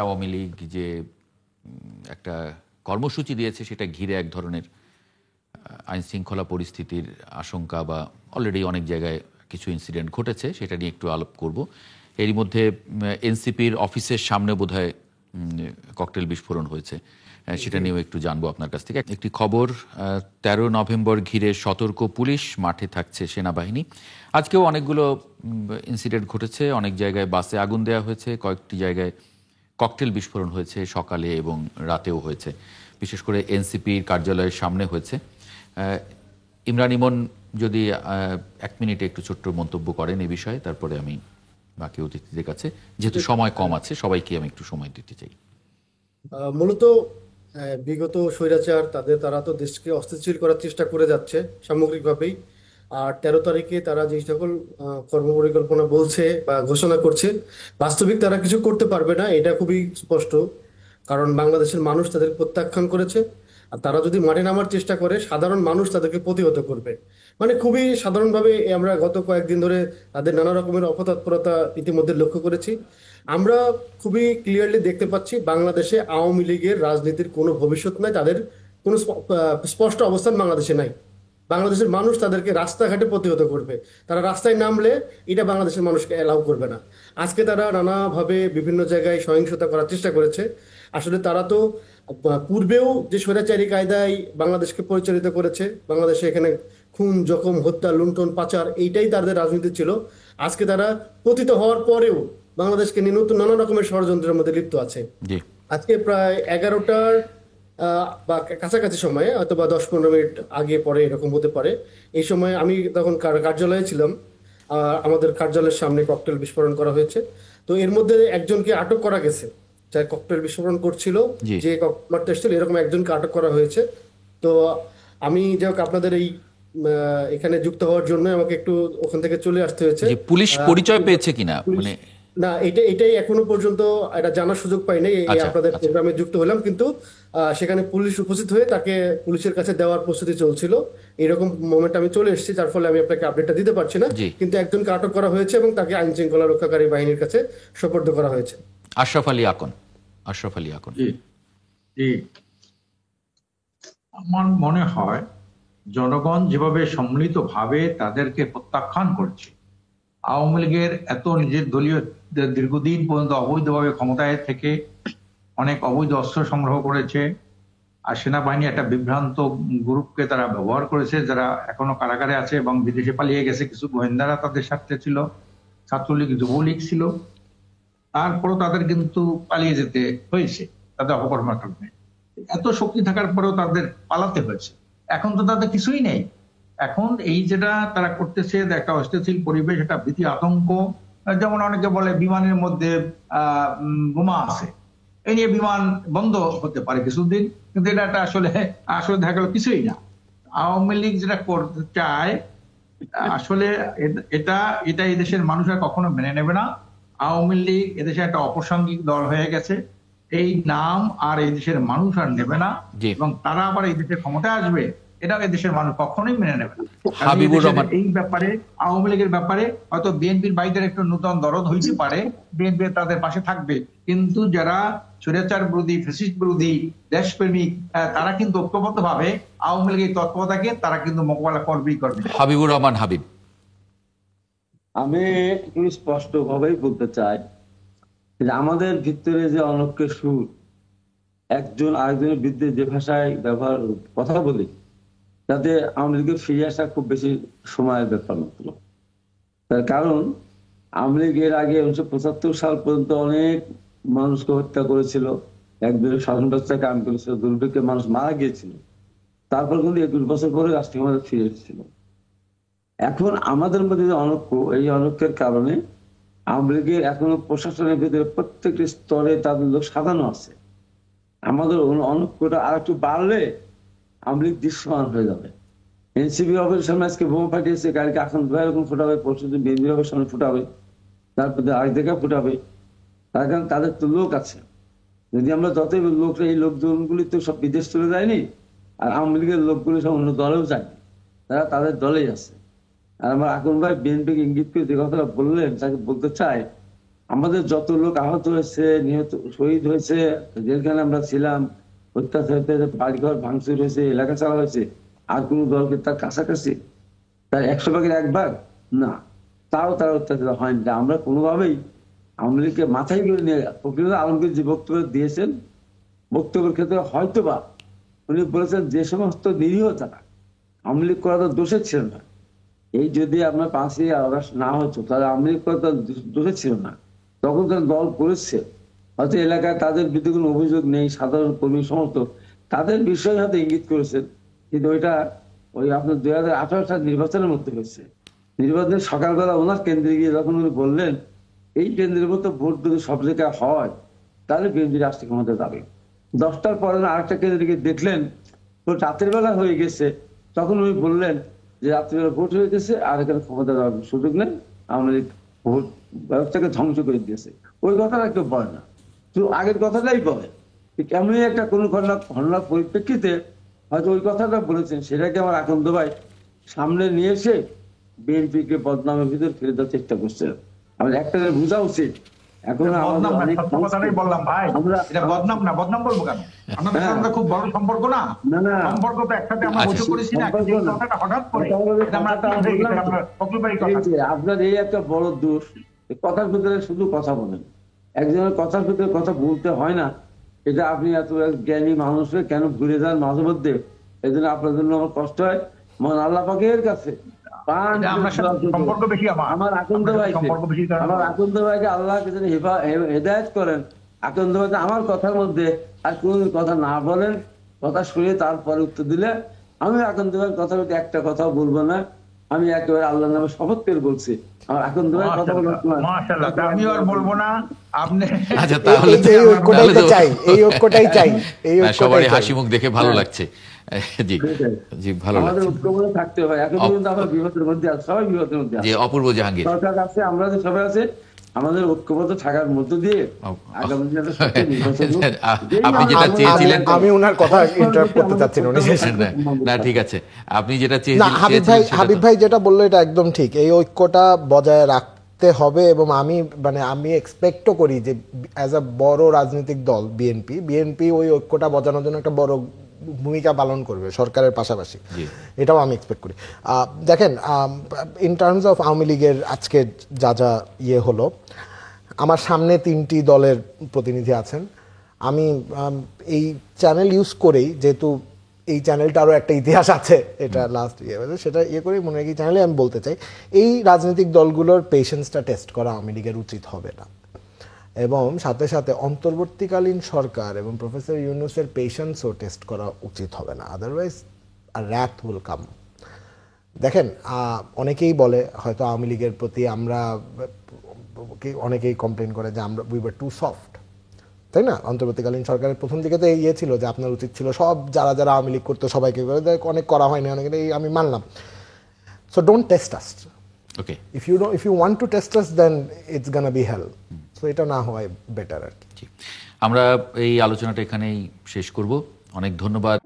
আওয়ামী লীগ যে একটা কর্মসূচি দিয়েছে সেটা ঘিরে এক ধরনের আইন শৃঙ্খলা পরিস্থিতির আশঙ্কা বা অলরেডি অনেক জায়গায় কিছু ইনসিডেন্ট ঘটেছে, সেটা নিয়ে একটু আলাপ করব। এরই মধ্যে এনসিপির অফিসের সামনে বোধহয় ককটেল বিস্ফোরণ হয়েছে, সেটা নিয়েও একটু জানবো আপনার কাছ থেকে। একটি খবর, 13 নভেম্বর ঘিরে সতর্ক পুলিশ, মাঠে থাকছে সেনাবাহিনী। আজকেও অনেকগুলো ইনসিডেন্ট ঘটেছে, অনেক জায়গায় বাসে আগুন দেওয়া হয়েছে, কয়েকটি জায়গায় ককটেল বিস্ফোরণ হয়েছে, সকালে এবং রাতেও হয়েছে, বিশেষ করে এনসিপির কার্যালয়ের সামনে হয়েছে। ইমরান ইমন যদি 1 মিনিটে একটু ছোট্ট মন্তব্য করেন এই বিষয়ে, তারপরে আমি বাকি অতিথিদের কাছে, যেহেতু সময় কম আছে, সবাইকে আমি একটু সময় দিতে চাই। মূলত বিগত স্বৈরাচার তারা তো দেশকে অস্থিতিশীল করার চেষ্টা করে যাচ্ছে সামগ্রিকভাবেই। আর 13 তারিখে তারা যে সকল কর্মপরিকল্পনা বলছে বা ঘোষণা করছে, বাস্তবিক তারা কিছু করতে পারবে না, এটা খুবই স্পষ্ট। কারণ বাংলাদেশের মানুষ তাদের প্রত্যাখ্যান করেছে। আর তারা যদি মাঠে নামার চেষ্টা করে, সাধারণ মানুষ তাদেরকে প্রতিহত করবে। মানে খুবই সাধারণভাবে আমরা গত কয়েকদিন ধরে তাদের নানা রকমের অপতৎপরতা ইতিমধ্যে লক্ষ্য করেছি। আমরা খুবই ক্লিয়ারলি দেখতে পাচ্ছি বাংলাদেশে আওয়ামী লীগের রাজনীতির কোনো ভবিষ্যৎ নাই, তাদের কোনো স্পষ্ট অবস্থান বাংলাদেশে নাই। বাংলাদেশের মানুষ তাদেরকে রাস্তাঘাটে প্রতিহত করবে, তারা রাস্তায় নামলে এটা বাংলাদেশের মানুষকে অ্যালাউ করবে না। আজকে তারা নানাভাবে বিভিন্ন জায়গায় সহিংসতা করার চেষ্টা করেছে। আসলে তারা তো পূর্বেও যে স্বৈরাচারী কায়দায় বাংলাদেশকে পরিচালিত করেছে, বাংলাদেশে এখানে খুন জখম হত্যা লুণ্ঠন পাচার এইটাই তাদের রাজনীতি ছিল। আজকে তারা পতিত হওয়ার পরেও বাংলাদেশকে নিয়ে নতুন নানা রকমের ষড়যন্ত্রের মধ্যে লিপ্ত আছে। জি। আজকে প্রায় 11টার বা কাছাকাছি সময়ে, হয়তো বা 10-15 মিনিট আগে পরে এরকম হতে পারে, এই সময় আমি তখন কার্যালয়ে ছিলাম। আমাদের কার্যালয়ের সামনে ককটেল বিস্ফোরণ করা হয়েছে। তো এর মধ্যে একজনকে আটক করা গেছে, যারা ককটেল বিস্ফোরণ করছিল, জি। যে মারতে এসেছিল, এরকম একজনকে আটক করা হয়েছে। তো আমি যাই হোক আপনাদের এই এখানে যুক্ত হওয়ার জন্য আমাকে একটু ওখান থেকে চলে আসতে হয়েছে। যে পুলিশ পরিচয় পেয়েছে কিনা, পুলিশ, মানে? না, এটাই এখনো পর্যন্ত এটা জানার সুযোগ পাই নাই। এই আচ্ছা, আপনাদের আচ্ছা। প্রোগ্রামে যুক্ত হলাম, কিন্তু সেখানে পুলিশ উপস্থিত হয়ে তাকে পুলিশের কাছে দেওয়ার প্রস্তুতি চলছিল। এরকম মোমেন্ট আমি চলে এসেছি, যার ফলে আমি আপনাকে আপডেটটা দিতে পারছি না। জি। কিন্তু একজনকে আটক করা হয়েছে এবং তাকে আইন শৃঙ্খলা রক্ষাকারী বাহিনীর কাছে সোপর্দ করা হয়েছে। আশরাফ আলী আকন। আশরাফ আলী আকন। জি জি, আমার মনে হয় জনগণ যেভাবে সম্মিলিতভাবে তাদেরকে প্রত্যাখ্যান করছে, আওয়ামী লীগের এত নিজের দলীয় দীর্ঘদিন পর্যন্ত অবৈধভাবে ক্ষমতায় থেকে অনেক অবৈধ অস্ত্র সংগ্রহ করেছে, আর সেনাবাহিনী একটা বিভ্রান্ত গ্রুপকে তারা ব্যবহার করেছে, যারা এখনো কারাগারে আছে এবং বিদেশে পালিয়ে গেছে। কিছু গোয়েন্দারা তাদের সাথে ছিল, ছাত্রলীগ যুবলীগ ছিল, তারপরও তাদের কিন্তু পালিয়ে যেতে হয়েছে তাদের অপকর্মের কারণে। এত শক্তি থাকার পরেও তাদের পালাতে হয়েছে। এখন তো তাদের কিছুই নেই। এখন এই যেটা তারা করতেছে, একটা অস্থিতিশীল পরিবেশ, একটা ভীতি আতঙ্ক। যেমন অনেকে বলে বিমানের মধ্যে বোমা আছে, এই নিয়ে বিমান বন্ধ হতে পারে কিছুদিন, কিন্তু এটা আসলে আসলে দেখা গেল কিছুই না। আওয়ামী লীগ যেটা করতে চায় আসলে এটা এটা এই দেশের মানুষ আর কখনো মেনে নেবে না। আওয়ামী লীগ এদেশে একটা অপ্রাসঙ্গিক দল হয়ে গেছে, এই নাম আর এই দেশের মানুষ আর নেবে না। জি। এবং তারা আবার এই দেশে ক্ষমতায় আসবে, এটা এই দেশের মানুষ কখনোই মেনে নেবে না। হাবিবুর রহমান। এই ব্যাপারে আওয়ামী লীগের ব্যাপারে হয়তো বিএনপির ভাইদের একটু নতুন দরদ হইতে পারে, বিএনপি তাদের পাশে থাকবে, কিন্তু যারা স্বৈরাচার বিরোধী, ফ্যাসিস্ট বিরোধী, দেশপ্রেমিক, তারা কিন্তু ঐক্যবদ্ধ ভাবে আওয়ামী লীগের তৎপরতাকে তারা কিন্তু মোকাবেলা করবেই করবে। হাবিবুর রহমান হাবিব। আমি একটু স্পষ্ট ভাবেই বলতে চাই যে আমাদের ভিতরে যে অনৈক্যের সুর, একজন আরেকজনের বিরুদ্ধে যে ভাষায় কথা বলি, তাতে আওয়ামী লীগের ফিরে আসা খুব বেশি সময়ের ব্যাপার মাত্র। তার কারণ আওয়ামী লীগ এর আগে 1975 সাল পর্যন্ত অনেক মানুষকে হত্যা করেছিল, একদলীয় শাসন ব্যবস্থায় কায়েম করেছিল, দুর্ভিক্ষে মানুষ মারা গিয়েছিল। তারপর কিন্তু 21 বছর পরে রাষ্ট্রীয় ক্ষমতা ফিরে এসেছিল। এখন আমাদের মধ্যে যে অনৈক্য, এই অনৈক্যের কারণে আওয়ামী লীগের এখনো প্রশাসনের ভিতরে প্রত্যেকটি স্তরে তাদের লোক সাজানো আছে। আমাদের অনৈক্যটা আর একটু বাড়লে আওয়ামী লীগ দৃশ্যমান হয়ে যাবে। এনসিপি অফিসের সামনে আজকে বোমা ফাটিয়েছে, কালকে আখন এরকম ফুটাবে, পরশু দিন বিএনপি অফিসের সামনে ফুটাবে, তারপরে আরেক জায়গায় ফুটাবে। তার কারণ তাদের তো লোক আছে। যদি আমরা যতই লোকরা, এই লোকজনগুলি তো সব বিদেশ চলে যায়নি, আর আওয়ামী লীগের লোকগুলি সব অন্য দলেও যায়নি, তারা তাদের দলেই আছে। আর আমার এখন ভাই বিএনপিকে ইঙ্গিত করে যে কথাটা বললেন, তাকে বলতে চাই আমাদের যত লোক আহত হয়েছে, নিহত, শহীদ হয়েছে, যেখানে আমরা ছিলাম, অত্যাচার, বাড়িঘর ভাঙচুর হয়েছে, এলাকা চালা হয়েছে, আর কোন দলকে তার কাছাকাছি তার 100 ভাগের 1 ভাগ না, তাও তার অত্যাচার হয়নি। আমরা কোনোভাবেই আওয়ামী লীগকে মাথায় করে নিয়ে, ফখরুল আলমগীর যে বক্তব্য দিয়েছেন, বক্তব্যের ক্ষেত্রে হয়তোবা উনি বলেছেন যে সমস্ত নিরীহ তারা, আওয়ামী লীগ করা তো দোষের ছিল না। এই যদি আপনার 5ই আগস্ট না হতো তাহলে আওয়ামী লীগ করা তো দোষের ছিল না, তখন তারা দল করেছে। হয়তো এলাকায় তাদের বিরুদ্ধে কোনো অভিযোগ নেই, সাধারণ কর্মী সমস্ত তাদের বিষয়ে হয়তো ইঙ্গিত করেছেন, কিন্তু ওইটা ওই আপনার 2018 সাল নির্বাচনের মধ্যে হয়েছে। নির্বাচনের সকালবেলা ওনার কেন্দ্রে গিয়ে যখন উনি বললেন এই কেন্দ্রের মতো ভোট যদি সব জায়গায় হয় তাহলে বিএনপি রাষ্ট্রীয় ক্ষমতা যাবে, 10টার পরে আরেকটা কেন্দ্রে গিয়ে দেখলেন তো রাতের বেলা হয়ে গেছে, তখন উনি বললেন যে রাত্রিবেলা ভোট হয়ে গেছে আর এখানে ক্ষমতা দেওয়ার সুযোগ নেই, আমাদের ভোট ব্যবস্থাকে ধ্বংস করে দিয়েছে। ওই কথাটা কেউ বলে না, তো আগের কথাটাই বলে। কেমনই একটা কোনো ঘটনার পরিপ্রেক্ষিতে হয়তো ওই কথাটা বলেছেন, সেটাকে আমার আকন্দ ভাই সামনে নিয়ে এসে বিএনপি কে বদনামের ভিতর ফেলে দেওয়ার চেষ্টা করছে। আমাদের একটা বোঝা উচিত, এখন বদনাম না, অনেক সত্য কথাটাই বললাম ভাই, এটা বদনাম না। বদনাম বলবো কেন? আমাদের সঙ্গে খুব বড় সম্পর্ক না, সম্পর্ক তো একসাথে আমরা বসে করেছি না, কথাটা হঠাৎ করে আপনার এই একটা বড় দোষ, কথার ভিতরে শুধু কথা বলেন, একজনের কথার ভিতরে কথা বলতে হয় না, এটা আপনি এত জ্ঞানী মানুষের কেন ভুলে যান মাঝে মধ্যে, এই জন্য আপনার জন্য আমার কষ্ট হয়। মহান আল্লাহ পাকের কাছে আমার আকন্দ ভাইকে আল্লাহ হেদায়েত করেন, আকন্দ ভাই আমার কথার মধ্যে আর কোন কথা না বলেন, কথা শুনে তারপরে উত্তর দিলে আমি আকন্দ ভাইয়ের কথা বলতে একটা কথাও বলবো না, আমি একেবারে আল্লাহর নামে শপথ করে বলছি আমার আকন্দ ভাই কথা বলবো আমি আর বলবো না। আপনি আচ্ছা, তাহলে এই ঐক্যটাই চাই, এই ঐক্যটাই চাই, এই সবারই হাসি মুখ দেখে ভালো লাগছে। জি জি, ভালো আমাদের লাগছে। ঐক্যবদ্ধ থাকতে হবে, এখন পর্যন্ত আমরা বিপদের মধ্যে আছি, সবাই বিপদের মধ্যে যে আছে, অপূর্ব জাহাঙ্গীর সরকার আছে, আমরা যে সবাই আছে, আমাদের ঐক্যবদ্ধ থাকার মধ্য দিয়ে আগামী দিনে একটা সত্যি নির্বাচন হোক। আপনি যেটা চেয়েছিলেন, আমি ওনার কথা ইন্টারাপ্ট করতে চাচ্ছি না, উনি না ঠিক আছে, আপনি যেটা না, চেয়েছিলেন হাবিব ভাই যেটা বললো এটা একদম ঠিক, এই ঐক্যটা বজায় রাখতে হবে। এবং আমি এক্সপেক্টও করি যে অ্যাজ আ বড় রাজনৈতিক দল বিএনপি ওই ঐক্যটা বজানোর জন্য একটা বড় ভূমিকা পালন করবে সরকারের পাশাপাশি, এটাও আমি এক্সপেক্ট করি। দেখেন, ইন টার্মস অফ আওয়ামী লীগের আজকে যা যা ইয়ে হলো, আমার সামনে 3টি দলের প্রতিনিধি আছেন। আমি এই চ্যানেল ইউজ করেই, যেহেতু এই চ্যানেলটারও একটা ইতিহাস আছে, এটা লাস্ট সেটা ইয়ে করেই মনে হয়, এই চ্যানেলে আমি বলতে চাই এই রাজনৈতিক দলগুলোর পেশেন্সটা টেস্ট করা আওয়ামী লীগের উচিত হবে না, এবং সাথে সাথে অন্তর্বর্তীকালীন সরকার এবং প্রফেসর ইউনূসের পেশেন্সও টেস্ট করা উচিত হবে না, আদারওয়াইজ wrath will come। দেখেন, অনেকেই বলে হয়তো আওয়ামী লীগের প্রতি আমরা, অনেকেই কমপ্লেন করে যে আমরা উই ওয়ার টু সফট, তাই না? অন্তর্বর্তীকালীন সরকারের প্রথম দিকে তো ইয়ে ছিল যে আপনার উচিত ছিল সব যারা যারা আওয়ামী লীগ করতো সবাইকে করে, অনেক করা হয়নি, অনেক আমি মানলাম। So don't test us, okay, if you want to test us then it's gonna be hell, so এটা না হয় বেটার আর কি। আমরা এই আলোচনাটা এখানেই শেষ করব। অনেক ধন্যবাদ